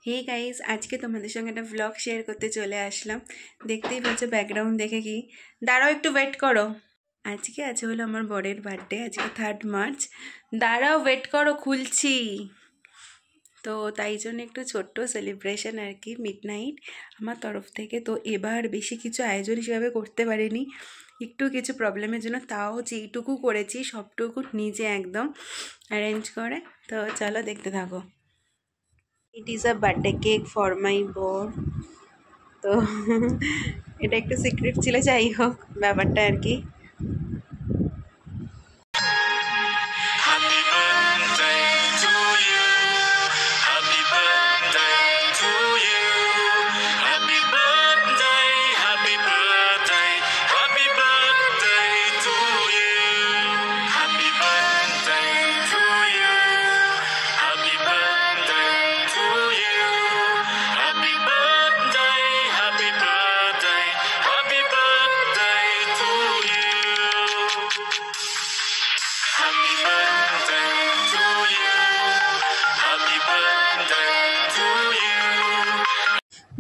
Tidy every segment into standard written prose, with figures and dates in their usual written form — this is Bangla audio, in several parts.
হে গাইস, আজকে তোমাদের সঙ্গে একটা ব্লগ শেয়ার করতে চলে আসলাম। দেখতেই পাচ্ছ ব্যাকগ্রাউন্ড দেখে কি। দাঁড়াও, একটু ওয়েট করো। আজকে হলো আমার বরের বার্থডে, আজকে 3 মার্চ। দাঁড়াও, ওয়েট করো, খুলছি। তো তাই জন্য একটু ছোট্ট সেলিব্রেশন আর কি, মিডনাইট আমার তরফ থেকে। তো এবার বেশি কিছু আয়োজন হিসাবে করতে পারিনি, একটু কিছু প্রবলেমের জন্য। তাও যেইটুকু করেছি সবটুকু নিজে একদম অ্যারেঞ্জ করে। তো চলো দেখতে থাকো। It is a birthday cake for my বর। তো এটা একটু সিক্রেট ছিল, যাই হোক ব্যাপারটা আর কি।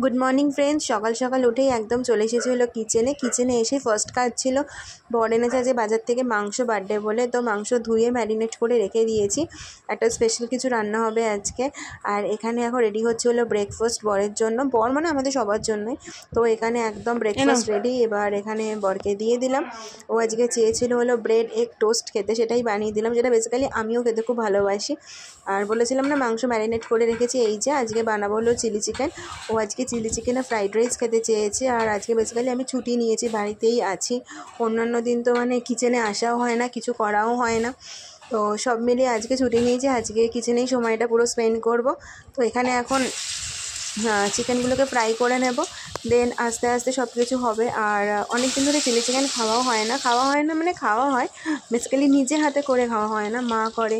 গুড মর্নিং ফ্রেন্ডস, সকাল সকাল উঠেই একদম চলে এসেছে হলো কিচেনে এসে ফার্স্ট কাজ ছিল বর এনেছে আজকে বাজার থেকে মাংস, বার্থডে বলে। তো মাংস ধুয়ে ম্যারিনেট করে রেখে দিয়েছি, একটা স্পেশাল কিছু রান্না হবে আজকে। আর এখানে এখন রেডি হচ্ছে হলো ব্রেকফাস্ট বরের জন্য, বর মানে আমাদের সবার জন্যই। তো এখানে একদম ব্রেকফাস্ট রেডি। এবার এখানে বরকে দিয়ে দিলাম। ও আজকে চেয়েছিল হলো ব্রেড এগ টোস্ট খেতে, সেটাই বানিয়ে দিলাম, যেটা বেসিক্যালি আমিও খেতে খুব ভালোবাসি। আর বলেছিলাম না মাংস ম্যারিনেট করে রেখেছি, এই যে আজকে বানাবো হলো চিলি চিকেন। ও আজকে চিলি চিকেন আর ফ্রাইড রাইস খেতে চেয়েছে। আর আজকে বেসিক্যালি আমি ছুটি নিয়েছি, বাড়িতেই আছি। অন্যান্য দিন তো মানে কিচেনে আসাও হয় না, কিছু করাও হয় না। তো সব মিলিয়ে আজকে ছুটি নিয়েছি, আজকে কিচেনেই সময়টা পুরো স্পেন্ড করব। তো এখানে এখন চিকেনগুলোকে ফ্রাই করে নেব, দেন আস্তে আস্তে সব কিছু হবে। আর অনেক দিন ধরে চিলি চিকেন খাওয়া হয় না মানে খাওয়া হয়, বেসিক্যালি নিজের হাতে করে খাওয়া হয় না, মা করে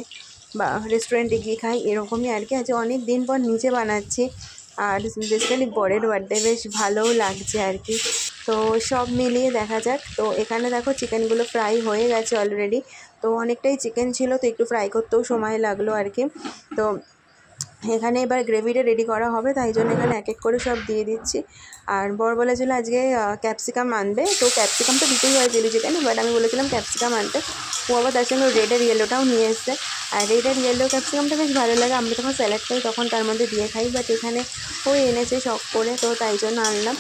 বা রেস্টুরেন্টে গিয়ে খাই, এরকমই আর কি। আজকে অনেক দিন পর নিজে বানাচ্ছি। আর বেসিক্যালি বরের বার্থডে, বেশ ভালোও লাগছে আর কি। তো সব মিলিয়ে দেখা যাক। তো এখানে দেখো চিকেনগুলো ফ্রাই হয়ে গেছে অলরেডি। তো অনেকটাই চিকেন ছিল, তো একটু ফ্রাই করতেও সময় লাগলো আর কি। তো এখানে এবার গ্রেভিটা রেডি করা হবে, তাই জন্য এখানে এক এক করে সব দিয়ে দিচ্ছি। আর বর বলেছিল আজকে ক্যাপসিকাম আনবে, তো ক্যাপসিকাম তো দিতেই হয় চিলি চিকেন, বাট আমি বলেছিলাম ক্যাপসিকাম আনতে। ও আবার তার সঙ্গে রেড আর ইয়েলোটাও নিয়ে এসছে। আর রেড আর ইয়েলো ক্যাপসিকামটা বেশ ভালো লাগে, আমরা যখন স্যালাড খাই তখন তার মধ্যে দিয়ে খাই, বাট এখানে ও এনেছে শখ করে, তো তাই জন্য আনলাম।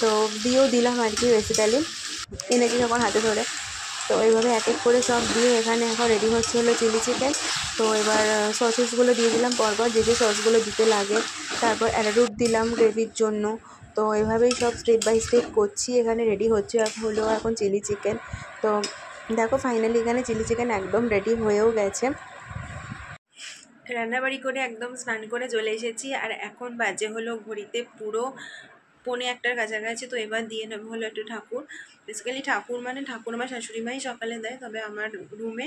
তো দিয়েও দিলাম আর কি, বেসিক্যালি এনেছি যখন হাতে ধরে। তো এইভাবে এক এক করে সব দিয়ে এখানে এখন রেডি হচ্ছে হলো চিলি চিকেন। তো এবার সসেসগুলো দিয়ে দিলাম পরপর, যে সসগুলো দিতে লাগে। তারপর অ্যারারুট দিলাম গ্রেভির জন্য। তো এইভাবেই সব স্টেপ বাই স্টেপ করছি। এখানে রেডি হচ্ছে হলো এখন চিলি চিকেন। তো দেখো ফাইনালি এখানে চিলি চিকেন একদম রেডি হয়েও গেছে। রান্নাবাড়ি করে একদম স্নান করে চলে এসেছি। আর এখন বাজে হলো ঘড়িতে পুরো 1:45-র কাছাকাছি। তো এবার দিয়ে নেবো হলো একটু ঠাকুর। বেসিক্যালি ঠাকুর মানে ঠাকুর আমার শাশুড়ি মাই সকালে দেয়, তবে আমার রুমে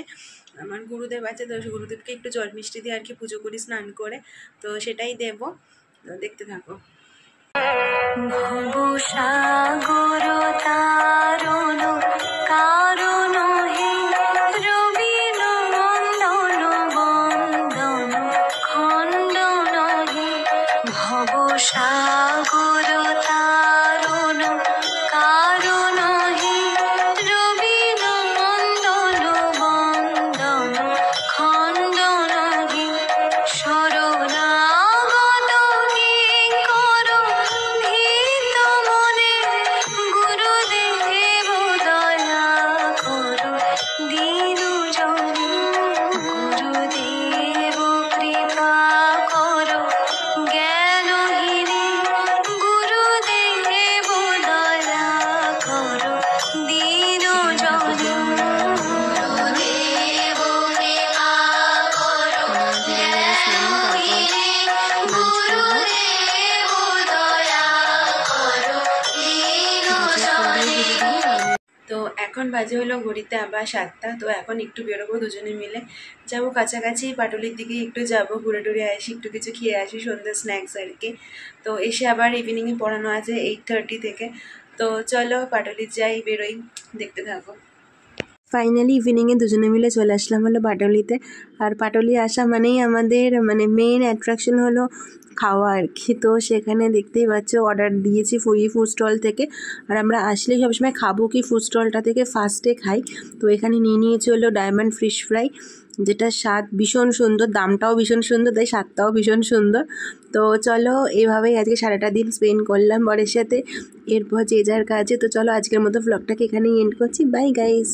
আমার গুরুদেব আছে, তো গুরুদেবকে একটু জল মিষ্টি দিয়ে আর কি পুজো করি স্নান করে। তো সেটাই দেবো, তো দেখতে থাকো। ভবসাগর তারণ কারণ হে রবি নন্দন বন্দন খণ্ডন হে ভবসাগর তারণ কারণ হে রবি নন্দন বন্দন খণ্ডন হে শরণাগত কিঙ্কর ভীত মনে গুরুদেব দয়া করো দীনজনে গুরুদেব কৃপা করো জ্ঞানহীনে গুরুদেব দয়া করো দীনজনে গুরুদেব কৃপা করো জ্ঞানহীনে গুরুদেব দয়া করো দীনজনে। তো এখন বাজে হলো ঘড়িতে আবার 7টা। তো এখন একটু বেরোবো, দুজনে মিলে যাবো কাছাকাছি পাটুলির দিকে, একটু যাবো ঘুরে টুরে আসি, একটু কিছু খেয়ে আসি, সন্ধ্যে স্ন্যাক্স আর কি। তো এসে আবার ইভিনিংয়ে পড়ানো আছে 8:30 থেকে। তো চলো পাটুলি যাই, বেরোই, দেখতে থাকো। ফাইনালি ইভিনিংয়ে দুজনে মিলে চলে আসলাম হলো পাটুলিতে। আর পাটুলি আসা মানেই আমাদের মেন অ্যাট্রাকশন হলো খাওয়া আর কি। তো সেখানে দেখতেই পাচ্ছ অর্ডার দিয়েছি ফুড স্টল থেকে। আর আমরা আসলেই সবসময় খাবো কি ফুড স্টলটা থেকে ফার্স্টে খাই। তো এখানে নিয়েছি হলো ডায়মন্ড ফিশ ফ্রাই, যেটা স্বাদ ভীষণ সুন্দর, দামটাও ভীষণ সুন্দর, তাই স্বাদটাও ভীষণ সুন্দর। তো চলো এভাবেই আজকে সারাটা দিন স্পেন্ড করলাম বরের সাথে। এরপর যে যার কাজে। তো চলো আজকের মতো ব্লগটাকে এখানেই এন্ড করছি। Bye guys.